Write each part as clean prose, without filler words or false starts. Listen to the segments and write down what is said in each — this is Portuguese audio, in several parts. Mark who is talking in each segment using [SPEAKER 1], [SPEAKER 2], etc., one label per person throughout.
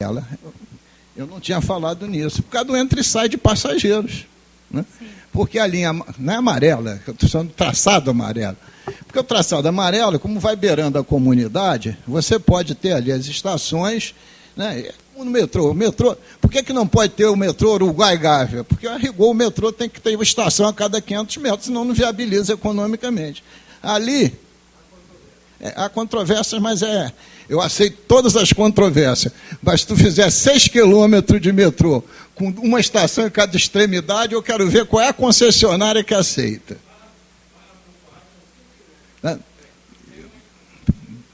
[SPEAKER 1] ela, eu não tinha falado nisso, por causa do entra e sai de passageiros, né? Porque a linha não é amarela, eu estou falando traçado amarelo. Porque o traçado amarelo, como vai beirando a comunidade, você pode ter ali as estações, né? No metrô. Por que não pode ter o metrô Uruguai Gávea? Porque, a rigor, o metrô tem que ter uma estação a cada 500 metros, senão não viabiliza economicamente. Ali, há controvérsias, mas eu aceito todas as controvérsias. Mas se tu fizer 6 quilômetros de metrô, com uma estação em cada extremidade, eu quero ver qual é a concessionária que aceita.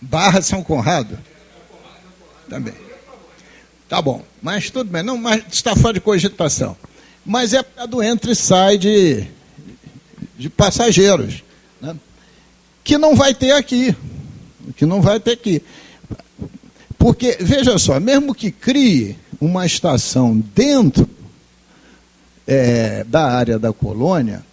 [SPEAKER 1] Barra São Conrado? Também. Tá bom, mas tudo bem. Não, mas está fora de cogitação. Mas é a do entra e sai de passageiros, né? Que não vai ter aqui. Porque, veja só, mesmo que crie uma estação dentro da área da colônia,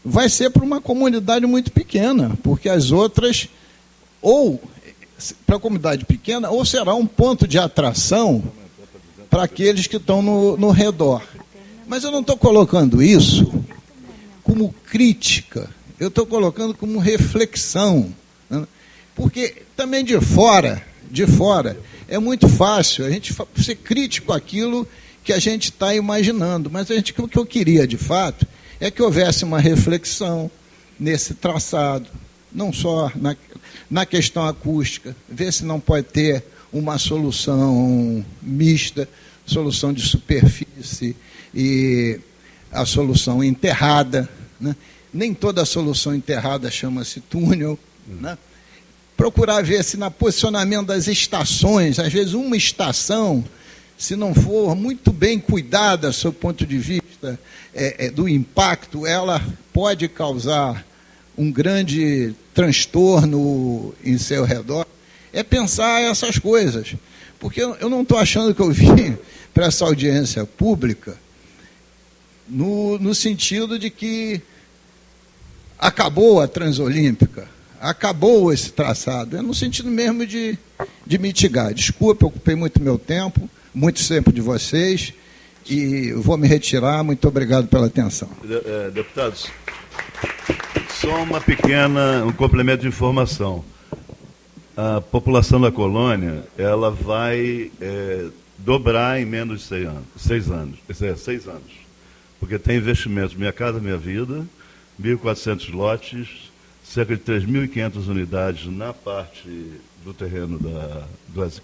[SPEAKER 1] vai ser para uma comunidade muito pequena, porque as outras, ou para a comunidade pequena, ou será um ponto de atração para aqueles que estão no redor. Mas eu não estou colocando isso como crítica, eu estou colocando como reflexão, né? Porque também de fora, é muito fácil a gente ser crítico àquilo que a gente está imaginando, mas o que eu queria, de fato, é que houvesse uma reflexão nesse traçado, não só na questão acústica, ver se não pode ter uma solução mista, solução de superfície e a solução enterrada, né? Nem toda solução enterrada chama-se túnel, né? Procurar ver se no posicionamento das estações, às vezes uma estação, se não for muito bem cuidada, sob o ponto de vista do impacto, ela pode causar um grande transtorno em seu redor. É pensar essas coisas. Porque eu não estou achando que eu vim para essa audiência pública no sentido de que acabou a Transolímpica, acabou esse traçado. É no sentido mesmo de mitigar. Desculpa, eu ocupei muito meu tempo, muito tempo de vocês, e eu vou me retirar. Muito obrigado pela atenção.
[SPEAKER 2] Deputados, só um complemento de informação. A população da colônia, ela vai dobrar em menos de 6 anos. Porque tem investimentos Minha Casa Minha Vida, 1.400 lotes, cerca de 3.500 unidades na parte do terreno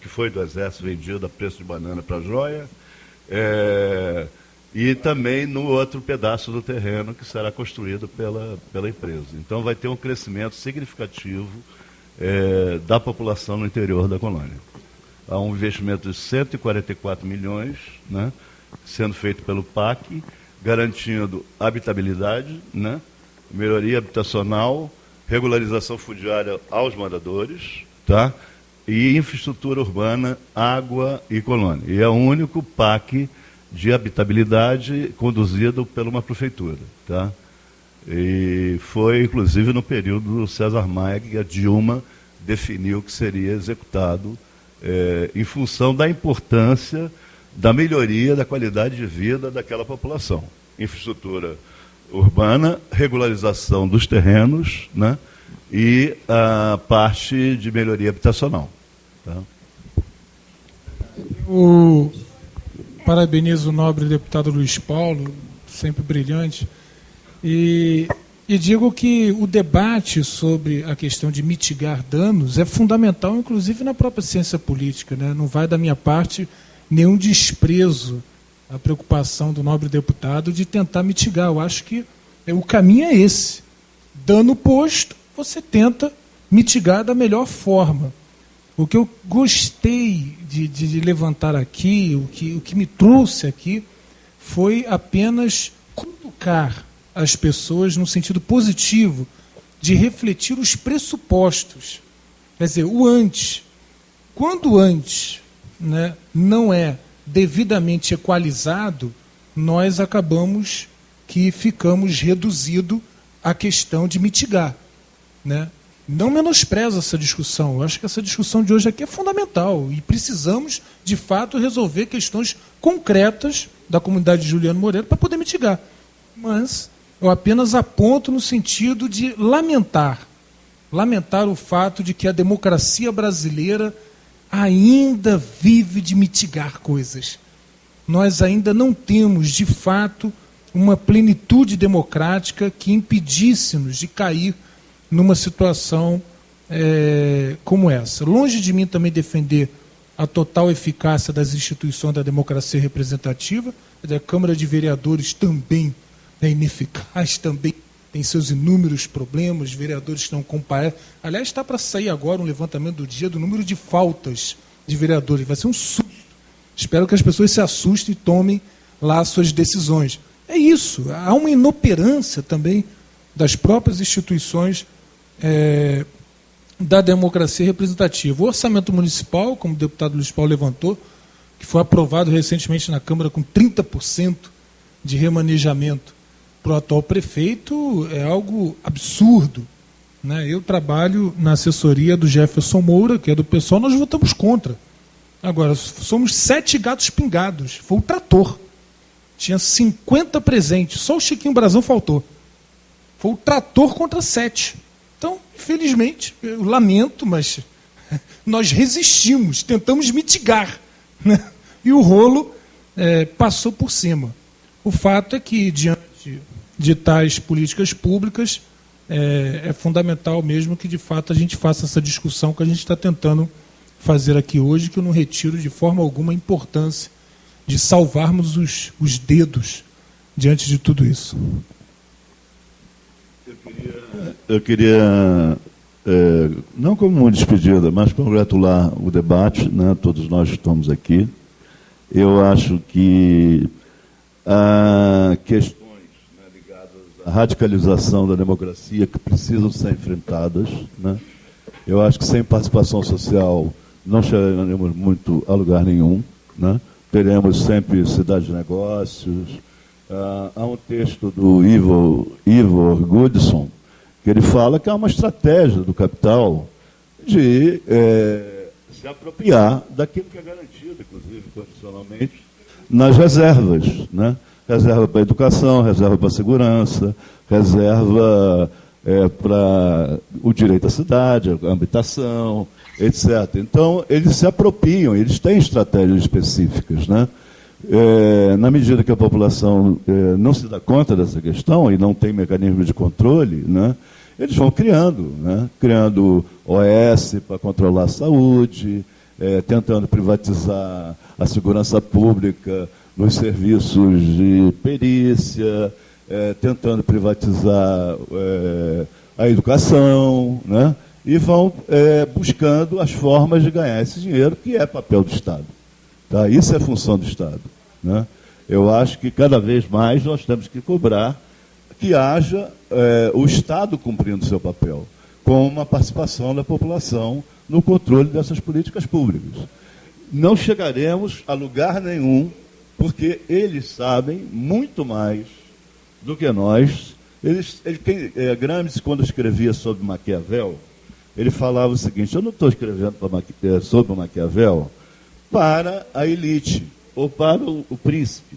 [SPEAKER 2] que foi do Exército, vendido a preço de banana para joia, e também no outro pedaço do terreno que será construído pela empresa. Então vai ter um crescimento significativo da população no interior da colônia. Há um investimento de 144 milhões, né, sendo feito pelo PAC, garantindo habitabilidade, né, melhoria habitacional, regularização fundiária aos moradores, tá, e infraestrutura urbana, água e colônia. E é o único PAC de habitabilidade conduzido por uma prefeitura, tá? E foi, inclusive, no período do César Maia que a Dilma definiu que seria executado em função da importância da melhoria da qualidade de vida daquela população. Infraestrutura urbana, regularização dos terrenos, né, e a parte de melhoria habitacional. Tá?
[SPEAKER 3] Eu parabenizo o nobre deputado Luiz Paulo, sempre brilhante, e digo que o debate sobre a questão de mitigar danos é fundamental, inclusive na própria ciência política, né? Não vai da minha parte nenhum desprezo à preocupação do nobre deputado de tentar mitigar. Eu acho que o caminho é esse. Dano posto, você tenta mitigar da melhor forma. O que eu gostei de levantar aqui, o que me trouxe aqui, foi apenas cutucar as pessoas no sentido positivo de refletir os pressupostos. Quer dizer, o antes. Quando o antes, né, não é devidamente equalizado, nós acabamos que ficamos reduzido à questão de mitigar, né? Não menosprezo essa discussão. Eu acho que essa discussão de hoje aqui é fundamental e precisamos, de fato, resolver questões concretas da comunidade de Juliano Moreira para poder mitigar. Mas eu apenas aponto no sentido de lamentar o fato de que a democracia brasileira ainda vive de mitigar coisas. Nós ainda não temos, de fato, uma plenitude democrática que impedisse-nos de cair numa situação como essa. Longe de mim também defender a total eficácia das instituições da democracia representativa, a Câmara de Vereadores também é ineficaz, também tem seus inúmeros problemas, vereadores que não comparecem. Aliás, está para sair agora um levantamento do dia do número de faltas de vereadores. Vai ser um susto. Espero que as pessoas se assustem e tomem lá suas decisões. É isso. Há uma inoperância também das próprias instituições da democracia representativa. O orçamento municipal, como o deputado Luiz Paulo levantou, que foi aprovado recentemente na Câmara com 30% de remanejamento para o atual prefeito, é algo absurdo. Né? Eu trabalho na assessoria do Jefferson Moura, que é do pessoal, nós votamos contra. Agora, somos 7 gatos pingados. Foi o trator. Tinha 50 presentes, só o Chiquinho Brazão faltou. Foi o trator contra 7. Então, infelizmente, eu lamento, mas nós resistimos, tentamos mitigar. Né? E o rolo passou por cima. O fato é que, diante de tais políticas públicas, é fundamental mesmo que, de fato, a gente faça essa discussão que a gente está tentando fazer aqui hoje, que eu não retiro de forma alguma a importância de salvarmos os dedos diante de tudo isso.
[SPEAKER 2] Eu queria não como uma despedida, mas congratular o debate, né? Todos nós estamos aqui. Eu acho que há questões ligadas à radicalização da democracia que precisam ser enfrentadas. Né? Eu acho que sem participação social não chegaremos muito a lugar nenhum. Né? Teremos sempre cidade de negócios. Há um texto do Ivor Goodson, que ele fala que há uma estratégia do capital de se apropriar daquilo que é garantido, inclusive constitucionalmente, nas reservas. Né? Reserva para a educação, reserva para a segurança, reserva para o direito à cidade, a habitação, etc. Então, eles se apropriam, eles têm estratégias específicas. Né? Na medida que a população não se dá conta dessa questão e não tem mecanismo de controle, né, eles vão criando OS para controlar a saúde, tentando privatizar a segurança pública nos serviços de perícia, tentando privatizar a educação, né, e vão buscando as formas de ganhar esse dinheiro, que é papel do Estado. Tá? Isso é função do Estado. Né? Eu acho que cada vez mais nós temos que cobrar que haja o Estado cumprindo seu papel, com uma participação da população no controle dessas políticas públicas. Não chegaremos a lugar nenhum, porque eles sabem muito mais do que nós. Gramsci, quando escrevia sobre Maquiavel, ele falava o seguinte: eu não estou escrevendo sobre Maquiavel para a elite ou para o príncipe.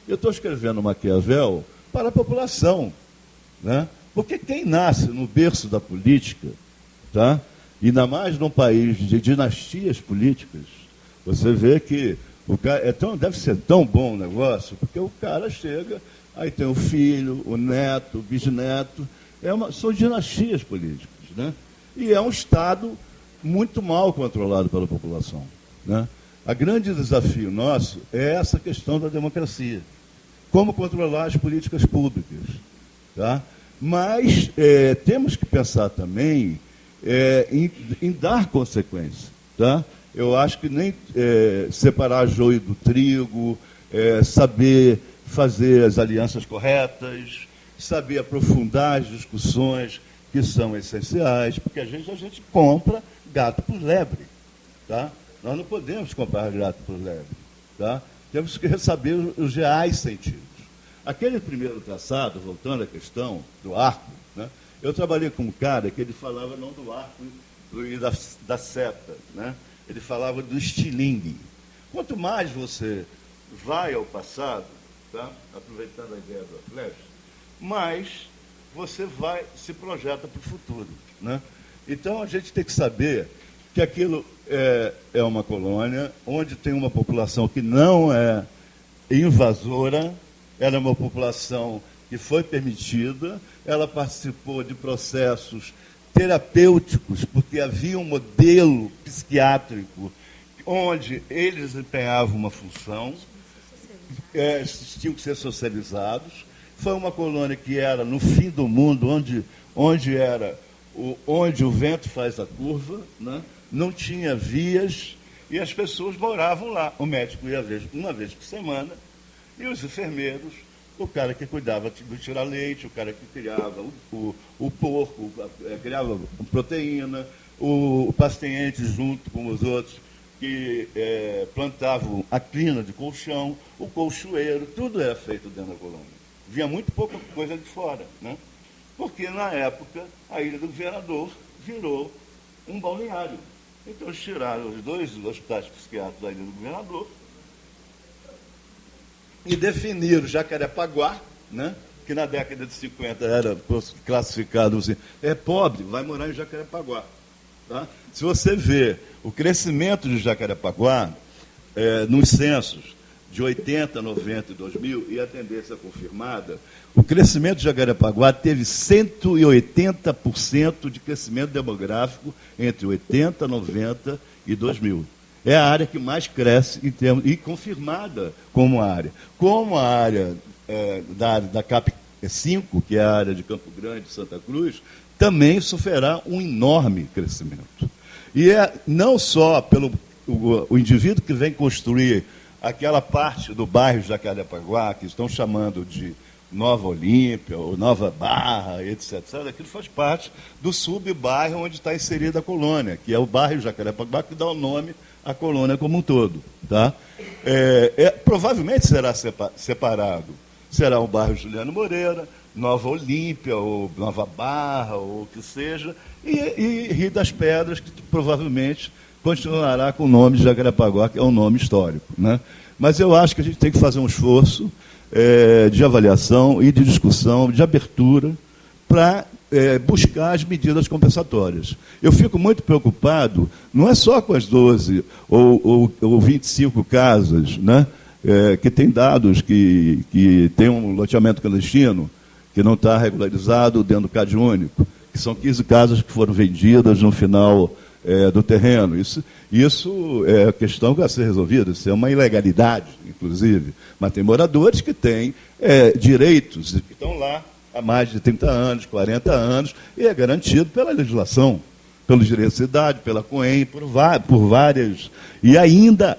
[SPEAKER 2] Eu estou escrevendo Maquiavel para a população. Né? Porque quem nasce no berço da política, tá? E ainda mais num país de dinastias políticas, você vê que o cara deve ser tão bom o negócio, porque o cara chega, aí tem o filho, o neto, o bisneto, são dinastias políticas. Né? E é um Estado muito mal controlado pela população. Né? O grande desafio nosso é essa questão da democracia. Como controlar as políticas públicas. Tá? Mas temos que pensar também em dar consequência. Tá? Eu acho que nem separar joio do trigo, saber fazer as alianças corretas, saber aprofundar as discussões que são essenciais, porque às vezes a gente compra gato por lebre. Tá? Nós não podemos comprar gato por lebre. Tá? Temos que saber os reais sentidos. Aquele primeiro traçado, voltando à questão do arco, né, Eu trabalhei com um cara que ele falava não do arco e da seta, né? Ele falava do estilingue. Quanto mais você vai ao passado, tá? Aproveitando a ideia da flecha, mais você se projeta para o futuro, né? Então, a gente tem que saber que aquilo é uma colônia onde tem uma população que não é invasora, ela é uma população que foi permitida, ela participou de processos terapêuticos, porque havia um modelo psiquiátrico onde eles desempenhavam uma função, tinham que ser socializados. Foi uma colônia que era no fim do mundo, onde o vento faz a curva, né? Não tinha vias, e as pessoas moravam lá. O médico ia uma vez por semana, e os enfermeiros, o cara que cuidava do tirar-leite, o cara que criava o porco, criava proteína, o paciente junto com os outros que plantavam a crina de colchão, o colchoeiro, tudo era feito dentro da colônia. Vinha muito pouca coisa de fora, né? Porque, na época, a Ilha do Governador virou um balneário. Então, eles tiraram os 2 hospitais psiquiátricos da Ilha do Governador e definiram Jacarepaguá, né? Que na década de 50 era classificado assim, pobre, vai morar em Jacarepaguá. Tá? Se você vê o crescimento de Jacarepaguá nos censos de 80, 90 e 2000, e a tendência confirmada, o crescimento de Jacarepaguá teve 180% de crescimento demográfico entre 80, 90 e 2000. É a área que mais cresce em termos, e confirmada como área. Como a área da CAP 5, que é a área de Campo Grande, Santa Cruz, também sofrerá um enorme crescimento. E não só pelo o indivíduo que vem construir aquela parte do bairro Jacarepaguá, que estão chamando de Nova Olímpia, ou Nova Barra, etc. Aquilo faz parte do sub-bairro onde está inserida a colônia, que é o bairro Jacarepaguá, que dá o nome à colônia como um todo. Tá? Provavelmente será separado. Será o bairro Juliano Moreira, Nova Olímpia, ou Nova Barra, ou o que seja, e Rio das Pedras, que provavelmente continuará com o nome de Jacarepaguá, que é um nome histórico. Né? Mas eu acho que a gente tem que fazer um esforço de avaliação e de discussão, de abertura, para buscar as medidas compensatórias. Eu fico muito preocupado, não é só com as 12 ou 25 casas, né, que tem dados que tem um loteamento clandestino, que não está regularizado dentro do CAD único, que são 15 casas que foram vendidas no final do terreno. Isso é a questão que vai ser resolvida, isso é uma ilegalidade, inclusive. Mas tem moradores que têm direitos, que estão lá há mais de 30 anos, 40 anos, e é garantido pela legislação, pelo direito de cidade, pela COEM, por várias. E ainda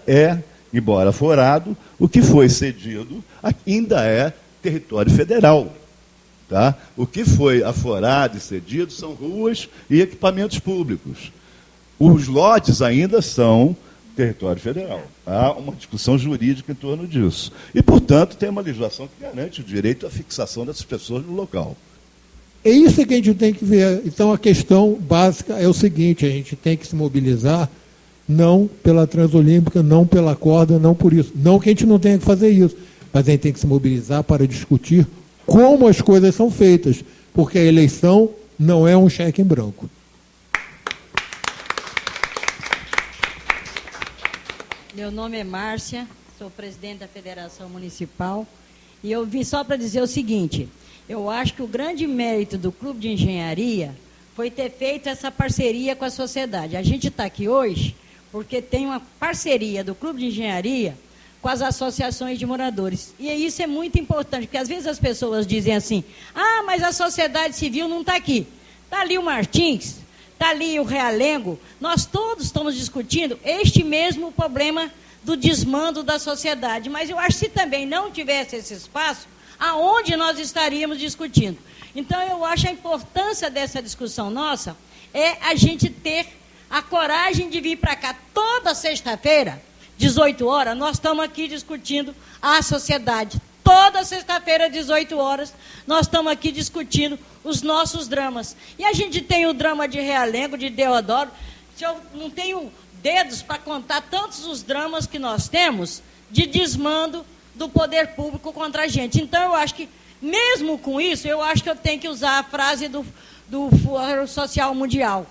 [SPEAKER 2] embora forado, o que foi cedido ainda é território federal. Tá? O que foi aforado e cedido são ruas e equipamentos públicos. Os lotes ainda são território federal. Há uma discussão jurídica em torno disso. E, portanto, tem uma legislação que garante o direito à fixação dessas pessoas no local.
[SPEAKER 4] É isso que a gente tem que ver. Então, a questão básica é o seguinte: a gente tem que se mobilizar não pela Transolímpica, não pela corda, não por isso. Não que a gente não tenha que fazer isso, mas a gente tem que se mobilizar para discutir como as coisas são feitas, porque a eleição não é um cheque em branco.
[SPEAKER 5] Meu nome é Márcia, sou presidente da Federação Municipal, e eu vim só para dizer o seguinte: eu acho que o grande mérito do Clube de Engenharia foi ter feito essa parceria com a sociedade. A gente está aqui hoje porque tem uma parceria do Clube de Engenharia com as associações de moradores. E isso é muito importante, porque às vezes as pessoas dizem assim: mas a sociedade civil não está aqui. Está ali o Martins, está ali o Realengo, nós todos estamos discutindo este mesmo problema do desmando da sociedade. Mas eu acho que se também não tivesse esse espaço, aonde nós estaríamos discutindo? Então, eu acho a importância dessa discussão nossa é a gente ter a coragem de vir para cá toda sexta-feira, 18 horas, nós estamos aqui discutindo a sociedade Toda sexta-feira, às 18 horas, nós estamos aqui discutindo os nossos dramas. E a gente tem o drama de Realengo, de Deodoro. Se eu não tenho dedos para contar tantos os dramas que nós temos de desmando do poder público contra a gente. Então, eu acho que, mesmo com isso, eu acho que eu tenho que usar a frase do Fórum Social Mundial.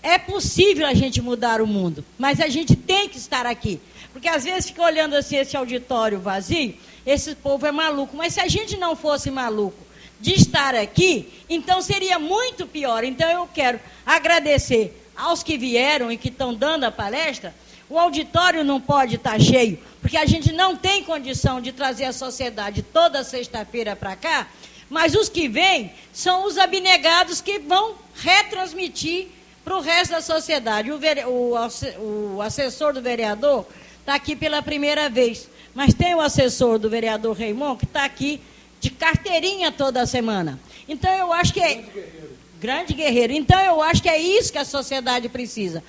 [SPEAKER 5] É possível a gente mudar o mundo, mas a gente tem que estar aqui. Porque às vezes fica olhando assim esse auditório vazio, esse povo é maluco. Mas se a gente não fosse maluco de estar aqui, então seria muito pior. Então eu quero agradecer aos que vieram e que estão dando a palestra. O auditório não pode estar cheio, porque a gente não tem condição de trazer a sociedade toda sexta-feira para cá, mas os que vêm são os abnegados que vão retransmitir para o resto da sociedade. O assessor do vereador está aqui pela primeira vez, mas tem o assessor do vereador Raimon que está aqui de carteirinha toda semana. Então eu acho que é... Grande guerreiro. Então eu acho que é isso que a sociedade precisa.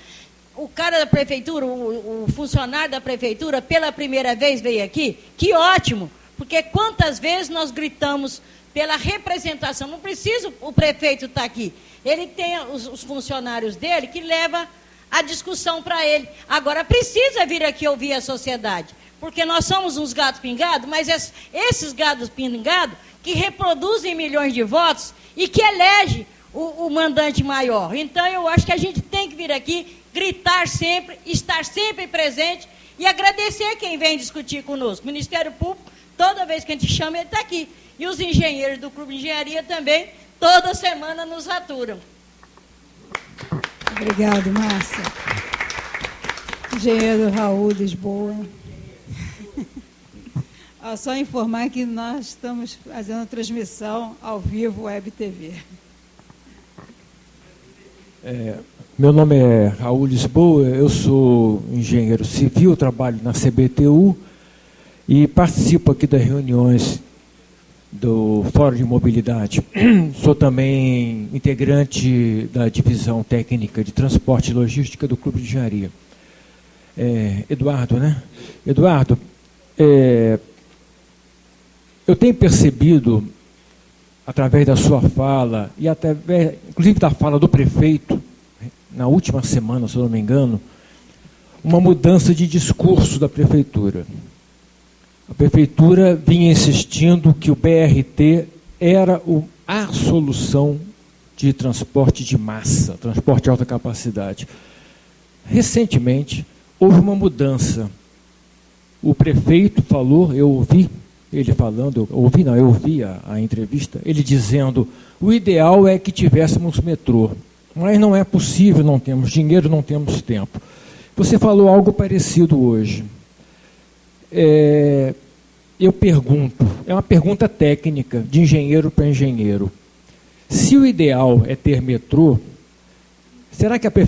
[SPEAKER 5] O cara da prefeitura, o funcionário da prefeitura, pela primeira vez veio aqui, que ótimo, porque quantas vezes nós gritamos pela representação, não precisa o prefeito estar aqui, ele tem os funcionários dele que leva a discussão para ele. Agora, precisa vir aqui ouvir a sociedade, porque nós somos uns gatos pingados, mas esses gatos pingados que reproduzem milhões de votos e que elegem o mandante maior. Então, eu acho que a gente tem que vir aqui, gritar sempre, estar sempre presente e agradecer quem vem discutir conosco. O Ministério Público, toda vez que a gente chama, ele está aqui. E os engenheiros do Clube de Engenharia também, toda semana nos aturam.
[SPEAKER 6] Obrigado, Márcia. Engenheiro Raul Lisboa. Só informar que nós estamos fazendo transmissão ao vivo Web TV.
[SPEAKER 7] Meu nome é Raul Lisboa, eu sou engenheiro civil, trabalho na CBTU e participo aqui das reuniões do Fórum de Mobilidade. Sou também integrante da Divisão Técnica de Transporte e Logística do Clube de Engenharia. Eduardo, né? Eduardo, eu tenho percebido, através da sua fala, e através, inclusive da fala do prefeito, na última semana, se eu não me engano, uma mudança de discurso da prefeitura. A prefeitura vinha insistindo que o BRT era a solução de transporte de massa, transporte de alta capacidade. Recentemente, houve uma mudança. O prefeito falou, eu ouvi ele falando, eu ouvi a entrevista, ele dizendo, o ideal é que tivéssemos metrô, mas não é possível, não temos dinheiro, não temos tempo. Você falou algo parecido hoje. Eu pergunto, é uma pergunta técnica, de engenheiro para engenheiro. Se o ideal é ter metrô, será que a prefeitura